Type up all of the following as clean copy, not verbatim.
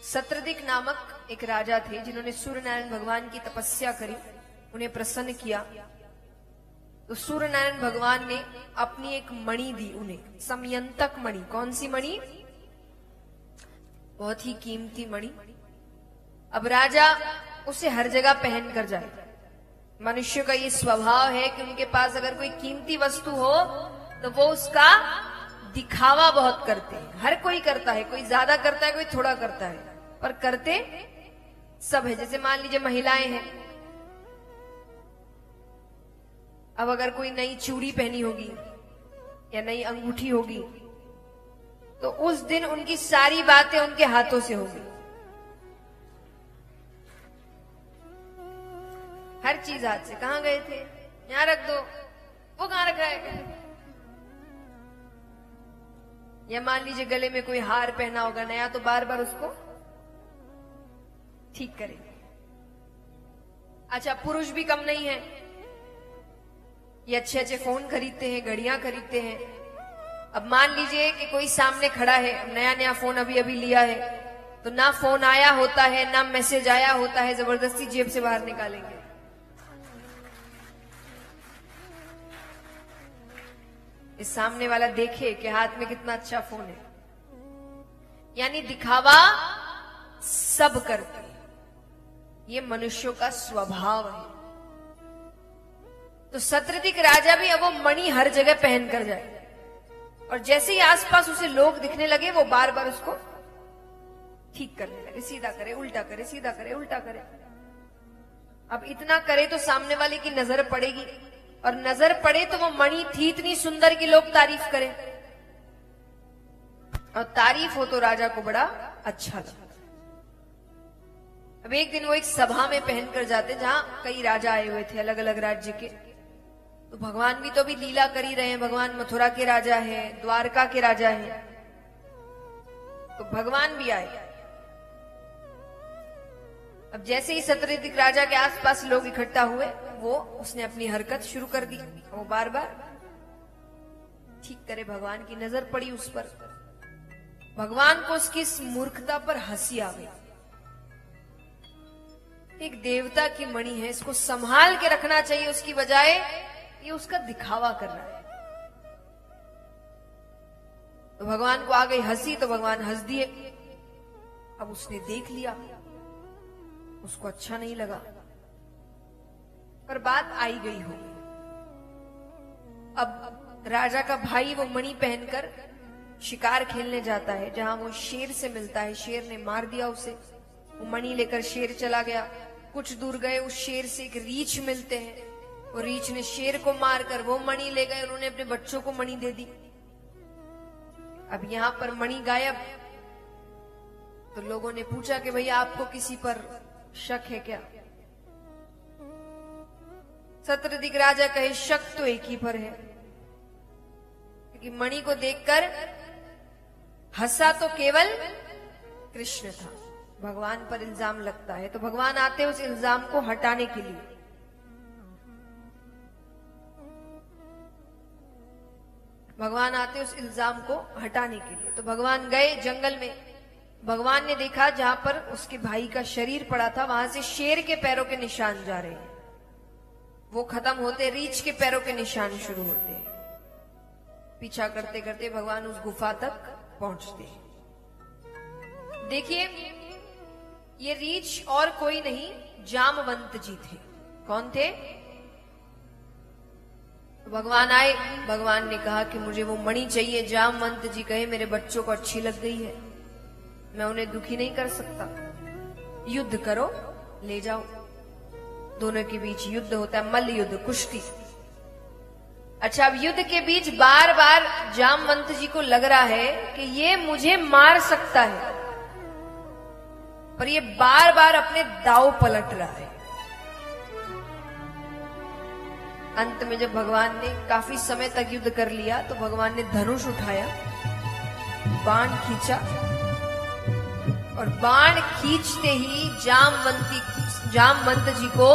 सत्रदिक नामक एक राजा थे जिन्होंने सूर्य नारायण भगवान की तपस्या करी, उन्हें प्रसन्न किया। तो सूर्य नारायण भगवान ने अपनी एक मणि दी उन्हें, समयंतक मणि। कौन सी मणि? बहुत ही कीमती मणि। अब राजा उसे हर जगह पहन कर जाए। मनुष्य का ये स्वभाव है कि उनके पास अगर कोई कीमती वस्तु हो तो वो उसका दिखावा बहुत करते हैं। हर कोई करता है, कोई ज्यादा करता है, कोई थोड़ा करता है, पर करते सब है। जैसे मान लीजिए महिलाएं हैं, अब अगर कोई नई चूड़ी पहनी होगी या नई अंगूठी होगी तो उस दिन उनकी सारी बातें उनके हाथों से होगी। हर चीज हाथ से। कहां गए थे? यहां रख दो। वो कहां रखा है? या मान लीजिए गले में कोई हार पहना होगा नया, तो बार बार उसको ठीक करेंगे। अच्छा, पुरुष भी कम नहीं है। ये अच्छे अच्छे फोन खरीदते हैं, घड़ियां खरीदते हैं। अब मान लीजिए कि कोई सामने खड़ा है, नया नया फोन अभी अभी लिया है, तो ना फोन आया होता है ना मैसेज आया होता है, जबरदस्ती जेब से बाहर निकालेंगे। इस सामने वाला देखे कि हाथ में कितना अच्छा फोन है। यानी दिखावा सब करते हैं, ये मनुष्यों का स्वभाव है। तो सत्रदिक राजा भी अब वो मणि हर जगह पहन कर जाए, और जैसे ही आसपास उसे लोग दिखने लगे वो बार बार उसको ठीक करने लगे। सीधा करे, उल्टा करे, सीधा करे, उल्टा करे। अब इतना करे तो सामने वाले की नजर पड़ेगी, और नजर पड़े तो वो मणि थी इतनी सुंदर कि लोग तारीफ करें, और तारीफ हो तो राजा को बड़ा अच्छा लगा। अब एक दिन वो एक सभा में पहनकर जाते जहां कई राजा आए हुए थे अलग अलग राज्य के। तो भगवान भी तो अभी लीला कर ही रहे हैं। भगवान मथुरा के राजा हैं, द्वारका के राजा हैं, तो भगवान भी आए। अब जैसे ही सत्रदिक राजा के आसपास लोग इकट्ठा हुए, वो उसने अपनी हरकत शुरू कर दी। वो बार बार ठीक करे। भगवान की नजर पड़ी उस पर। भगवान को उसकी इस मूर्खता पर हंसी आ गई। एक देवता की मणि है, इसको संभाल के रखना चाहिए, उसकी बजाय ये उसका दिखावा कर रहा है। तो भगवान को आ गई हंसी, तो भगवान हंस दिए। अब उसने देख लिया, उसको अच्छा नहीं लगा, पर बात आई गई होगी। अब राजा का भाई वो मणि पहनकर शिकार खेलने जाता है, जहां वो शेर से मिलता है। शेर ने मार दिया उसे। वो मणि लेकर शेर चला गया। कुछ दूर गए, उस शेर से एक रीछ मिलते हैं। वो रीछ ने शेर को मारकर वो मणि ले गए। उन्होंने अपने बच्चों को मणि दे दी। अब यहां पर मणि गायब। तो लोगों ने पूछा कि भैया आपको किसी पर शक है क्या? सत्रदिक राजा कहे शक तो एक ही पर है, क्योंकि मणि को देखकर हंसा तो केवल कृष्ण था। भगवान पर इल्जाम लगता है, तो भगवान आते उस इल्जाम को हटाने के लिए। भगवान आते उस इल्जाम को हटाने के लिए। तो भगवान गए जंगल में। भगवान ने देखा जहां पर उसके भाई का शरीर पड़ा था, वहां से शेर के पैरों के निशान जा रहे हैं। वो खत्म होते रीछ के पैरों के निशान शुरू होते हैं। पीछा करते करते भगवान उस गुफा तक पहुंचते हैं। देखिए, ये रीछ और कोई नहीं, जामवंत जी थे। कौन थे? तो भगवान आए। भगवान ने कहा कि मुझे वो मणि चाहिए। जामवंत जी कहे मेरे बच्चों को अच्छी लग गई है, मैं उन्हें दुखी नहीं कर सकता, युद्ध करो, ले जाओ। दोनों के बीच युद्ध होता है, मल्ल युद्ध, कुश्ती। अच्छा, अब युद्ध के बीच बार बार जामवंत जी को लग रहा है कि ये मुझे मार सकता है, पर ये बार बार अपने दांव पलट रहा है। अंत में जब भगवान ने काफी समय तक युद्ध कर लिया, तो भगवान ने धनुष उठाया, बाण खींचा, और बाण खींचते ही जामवंत जी को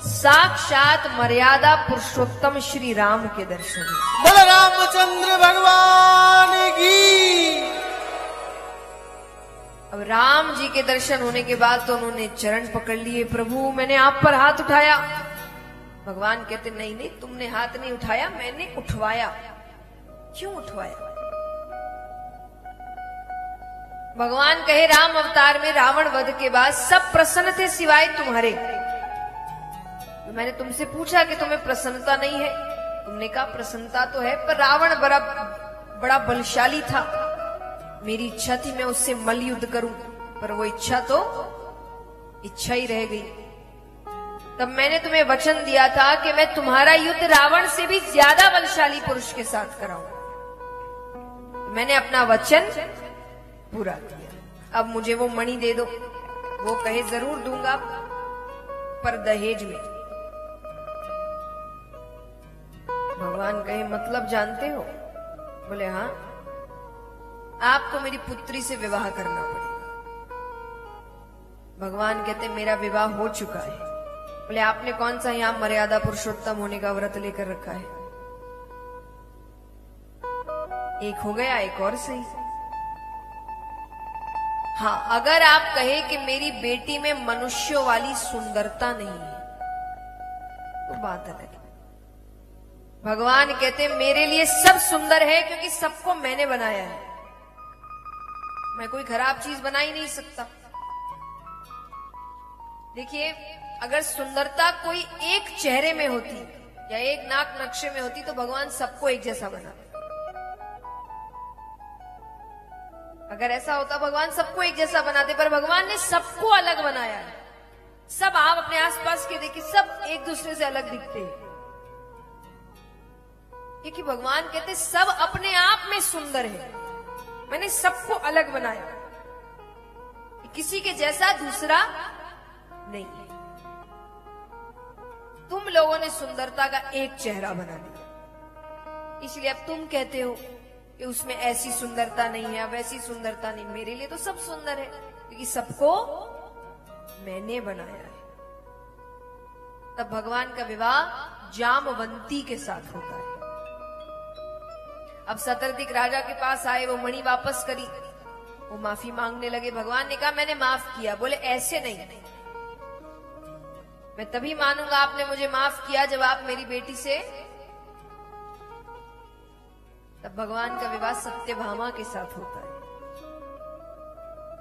साक्षात मर्यादा पुरुषोत्तम श्री राम के दर्शन हुए। बलरामचंद्र भगवान की। अब राम जी के दर्शन होने के बाद तो उन्होंने चरण पकड़ लिए। प्रभु मैंने आप पर हाथ उठाया। भगवान कहते नहीं नहीं, तुमने हाथ नहीं उठाया, मैंने उठवाया। क्यों उठवाया? भगवान कहे राम अवतार में रावण वध के बाद सब प्रसन्न थे सिवाय तुम्हारे। तो मैंने तुमसे पूछा कि तुम्हें प्रसन्नता नहीं है। तुमने कहा प्रसन्नता तो है, पर रावण बड़ा बलशाली था। मेरी इच्छा थी मैं उससे मल्ल युद्ध करूं, पर वो इच्छा तो इच्छा ही रह गई। तब मैंने तुम्हें वचन दिया था कि मैं तुम्हारा युद्ध रावण से भी ज्यादा बलशाली पुरुष के साथ कराऊं। मैंने अपना वचन पूरा किया। अब मुझे वो मणि दे दो। वो कहे जरूर दूंगा, पर दहेज में। भगवान कहे मतलब जानते हो? बोले हाँ, आपको मेरी पुत्री से विवाह करना पड़ेगा। भगवान कहते मेरा विवाह हो चुका है। बोले आपने कौन सा यहां मर्यादा पुरुषोत्तम होने का व्रत लेकर रखा है? एक हो गया, एक और सही। हाँ, अगर आप कहे कि मेरी बेटी में मनुष्यों वाली सुंदरता नहीं है तो बात अलग है। भगवान कहते मेरे लिए सब सुंदर है, क्योंकि सबको मैंने बनाया है। मैं कोई खराब चीज बना ही नहीं सकता। देखिए, अगर सुंदरता कोई एक चेहरे में होती या एक नाक नक्शे में होती तो भगवान सबको एक जैसा बनाते। अगर ऐसा होता भगवान सबको एक जैसा बनाते, पर भगवान ने सबको अलग बनाया है। सब आप अपने आसपास के देखिए, सब एक दूसरे से अलग दिखते हैं, क्योंकि भगवान कहते सब अपने आप में सुंदर है। मैंने सबको अलग बनाया, किसी के जैसा दूसरा नहीं है। तुम लोगों ने सुंदरता का एक चेहरा बना दिया, इसलिए अब तुम कहते हो कि उसमें ऐसी सुंदरता नहीं है, वैसी सुंदरता नहीं। मेरे लिए तो सब सुंदर है, क्योंकि सबको मैंने बनाया है। तब भगवान का विवाह जामवंती के साथ होता है। अब शतर्दिक राजा के पास आए, वो मणि वापस करी, वो माफी मांगने लगे। भगवान ने कहा मैंने माफ किया। बोले ऐसे नहीं, मैं तभी मानूंगा आपने मुझे माफ किया जब आप मेरी बेटी से। तब भगवान का विवाह सत्यभामा के साथ होता है।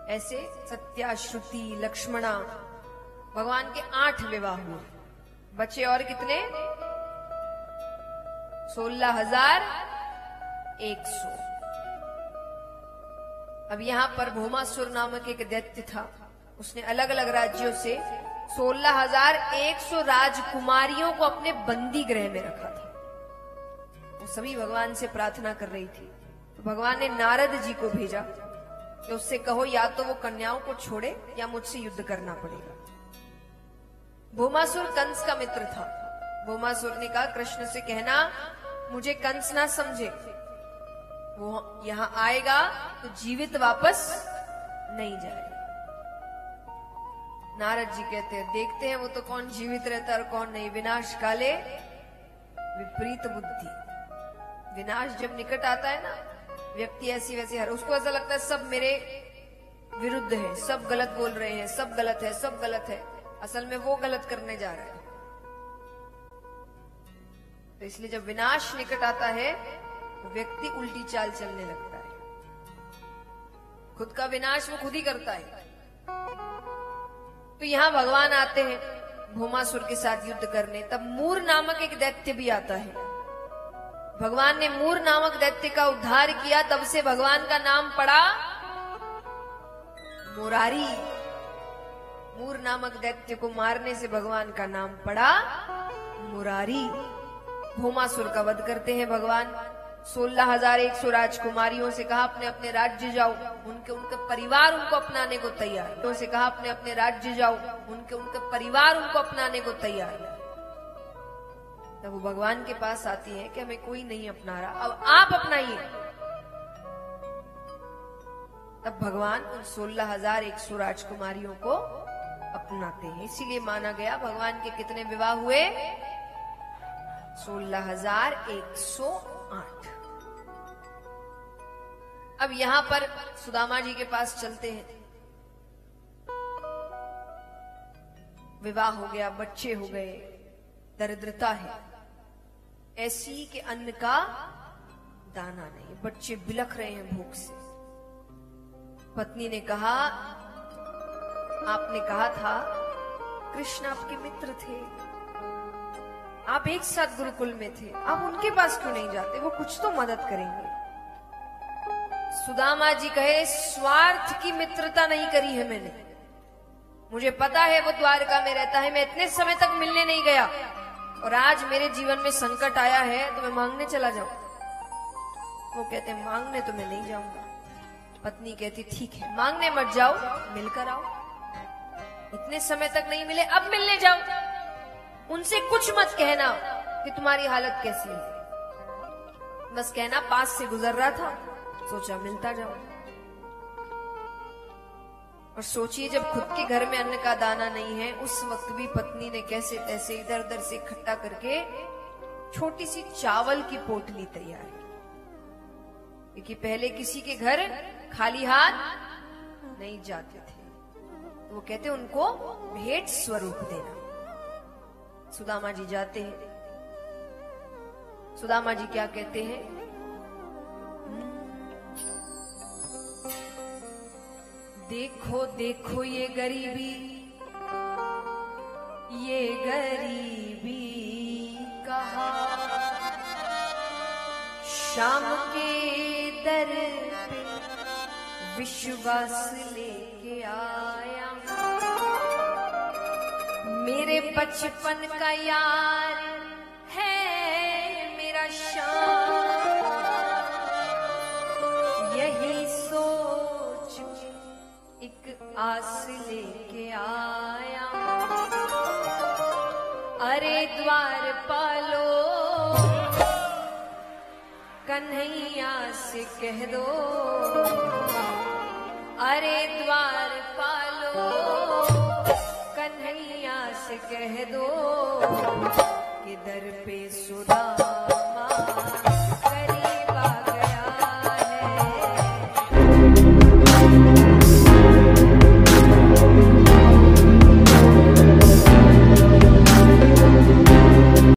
ऐसे सत्या, श्रुति, लक्ष्मणा, भगवान के 8 विवाह हुए। बचे और कितने? 16,100। अब यहां पर भौमासुर नामक एक दैत्य था, उसने अलग अलग राज्यों से 16,100 राजकुमारियों को अपने बंदी गृह में रखा था। वो सभी भगवान से प्रार्थना कर रही थी। तो भगवान ने नारद जी को भेजा कि उससे कहो या तो वो कन्याओं को छोड़े या मुझसे युद्ध करना पड़ेगा। भौमासुर कंस का मित्र था। भौमासुर ने कहा कृष्ण से कहना मुझे कंस ना समझे, वो यहां आएगा तो जीवित वापस नहीं जाएगा। नारद जी कहते हैं देखते हैं वो तो कौन जीवित रहता है और कौन नहीं। विनाश काले विपरीत बुद्धि। विनाश जब निकट आता है ना, व्यक्ति ऐसी वैसी हर उसको ऐसा लगता है सब मेरे विरुद्ध है, सब गलत बोल रहे हैं, सब गलत है, सब गलत है। असल में वो गलत करने जा रहा है। तो इसलिए जब विनाश निकट आता है तो व्यक्ति उल्टी चाल चलने लगता है। खुद का विनाश वो खुद ही करता है। तो यहां भगवान आते हैं भौमासुर के साथ युद्ध करने। तब मूर नामक एक दैत्य भी आता है। भगवान ने मूर नामक दैत्य का उद्धार किया, तब से भगवान का नाम पड़ा मुरारी। मूर नामक दैत्य को मारने से भगवान का नाम पड़ा मुरारी। भौमासुर का वध करते हैं भगवान। 16,100 राजकुमारियों से कहा अपने अपने राज्य जाओ, उनके परिवार उनको अपनाने को तैयार। तो से कहा अपने अपने राज्य जाओ, उनके परिवार उनको अपनाने को तैयार। तब वो भगवान के पास आती है कि हमें कोई नहीं अपना रहा, अब आप अपनाइए। तब भगवान उन 16,100 राजकुमारियों को अपनाते हैं। इसीलिए माना गया भगवान के कितने विवाह हुए? 16,108। अब यहां पर सुदामा जी के पास चलते हैं। विवाह हो गया, बच्चे हो गए, दरिद्रता है ऐसी कि अन्न का दाना नहीं, बच्चे बिलख रहे हैं भूख से। पत्नी ने कहा, आपने कहा था कृष्ण आपके मित्र थे, आप एक साथ गुरुकुल में थे, आप उनके पास क्यों नहीं जाते, वो कुछ तो मदद करेंगे। सुदामा जी कहे, स्वार्थ की मित्रता नहीं करी है मैंने, मुझे पता है वो द्वारका में रहता है, मैं इतने समय तक मिलने नहीं गया, और आज मेरे जीवन में संकट आया है तो मैं मांगने चला जाऊं। वो कहते हैं मांगने तो मैं नहीं जाऊंगा। पत्नी कहती ठीक है, मांगने मत जाओ, मिलकर आओ, इतने समय तक नहीं मिले, अब मिलने जाओ, उनसे कुछ मत कहना कि तुम्हारी हालत कैसी है, बस कहना पास से गुजर रहा था, सोचा मिलता जाओ। और सोचिए जब खुद के घर में अन्न का दाना नहीं है, उस वक्त भी पत्नी ने कैसे तैसे इधर उधर से इकट्ठा करके छोटी सी चावल की पोटली तैयार की, क्योंकि पहले किसी के घर खाली हाथ नहीं जाते थे, तो वो कहते उनको भेंट स्वरूप देना। सुदामा जी जाते हैं, सुदामा जी क्या कहते हैं, देखो देखो ये गरीबी कहा, शाम के दर पे विश्वास लेके आया, मेरे बचपन का यार है मेरा शाम, यही सोच एक आस लेके आया, अरे द्वार पालो कन्हैया से कह दो, अरे द्वार पालो कन्हैया से कह दो कि दर पे सुदामा